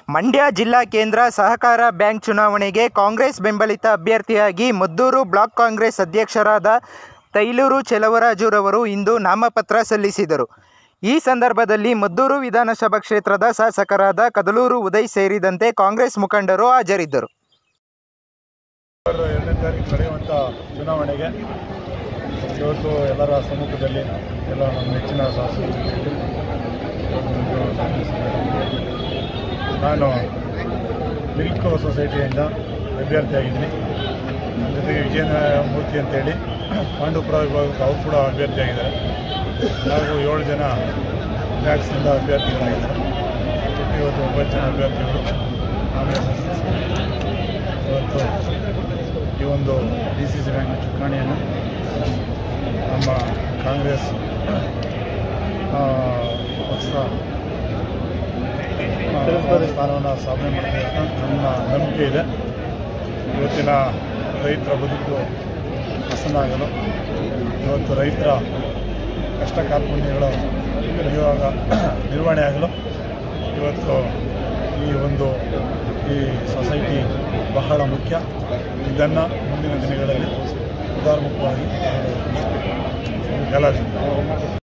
ಮಂಡ್ಯ ಜಿಲ್ಲಾ ಕೇಂದ್ರ ಸಹಕಾರ ಬ್ಯಾಂಕ್ ಚುನಾವಣೆಗೆ ಕಾಂಗ್ರೆಸ್ ಬೆಂಬಲಿತ ಅಭ್ಯರ್ಥಿಯಾಗಿ ಮದ್ದೂರು ಬ್ಲಾಕ್ ಕಾಂಗ್ರೆಸ್ ಅಧ್ಯಕ್ಷರಾದ ತೈಲೂರು ಚೆಲುವರಾಜುರವರು ಇಂದು ನಾಮಪತ್ರ ಸಲ್ಲಿಸಿದರು. ಈ ಸಂದರ್ಭದಲ್ಲಿ ಮದ್ದೂರು ವಿಧಾನಸಭಾ ಕ್ಷೇತ್ರದ ಶಾಸಕರಾದ ಕದಲೂರು ಉದಯ್ ಸೇರಿದಂತೆ ಕಾಂಗ್ರೆಸ್ ಮುಖಂಡರು ಹಾಜರಿದ್ದರು. 2ನೇ ತಾರೀಕು ನಡೆಯುವಂಥ ಚುನಾವಣೆಗೆ ಇವತ್ತು ಎಲ್ಲರ ಸಮ್ಮುಖದಲ್ಲಿ ಎಲ್ಲ ನಮ್ಮ ನೆಚ್ಚಿನ ಶಾಸಕರು ನಾನು ಮಿಲ್ಕ್ ಸೊಸೈಟಿಯಿಂದ ಅಭ್ಯರ್ಥಿಯಾಗಿದ್ದೀನಿ. ನನ್ನ ಜೊತೆಗೆ ವಿಜಯಮೂರ್ತಿ ಅಂತೇಳಿ ಪಾಂಡವಪುರ ವಿಭಾಗಕ್ಕೆ ಅವರು ಕೂಡ ಅಭ್ಯರ್ಥಿಯಾಗಿದ್ದಾರೆ. ಹಾಗೂ 7 ಜನ ಬ್ಯಾಕ್ಸಿಂದ ಅಭ್ಯರ್ಥಿಗಳಾಗಿದ್ದಾರೆ. ಇವತ್ತು 9 ಜನ ಅಭ್ಯರ್ಥಿಗಳು ಇವತ್ತು ಈ ಒಂದು DCC ಬ್ಯಾಂಕ್ನ ಚುಕ್ಕಾಣಿಯನ್ನು ನಮ್ಮ ಕಾಂಗ್ರೆಸ್ ಪಕ್ಷ ಸ್ಥಾನವನ್ನು ಸ್ಥಾಪನೆ ಮಾಡ್ತೀವಿ ಅಂತ ನನ್ನ ನಂಬಿಕೆ ಇದೆ. ಇವತ್ತಿನ ರೈತರ ಬದುಕು ಹಸನಾಗಲು, ಇವತ್ತು ರೈತರ ಕಷ್ಟ ಕಾರ್ಪಣ್ಯಗಳ ನಿರ್ವಹಣೆ ಆಗಲು ಇವತ್ತು ಈ ಸೊಸೈಟಿ ಬಹಳ ಮುಖ್ಯ. ಇದನ್ನು ಮುಂದಿನ ದಿನಗಳಲ್ಲಿ ಉದಾರಮುಖವಾಗಿ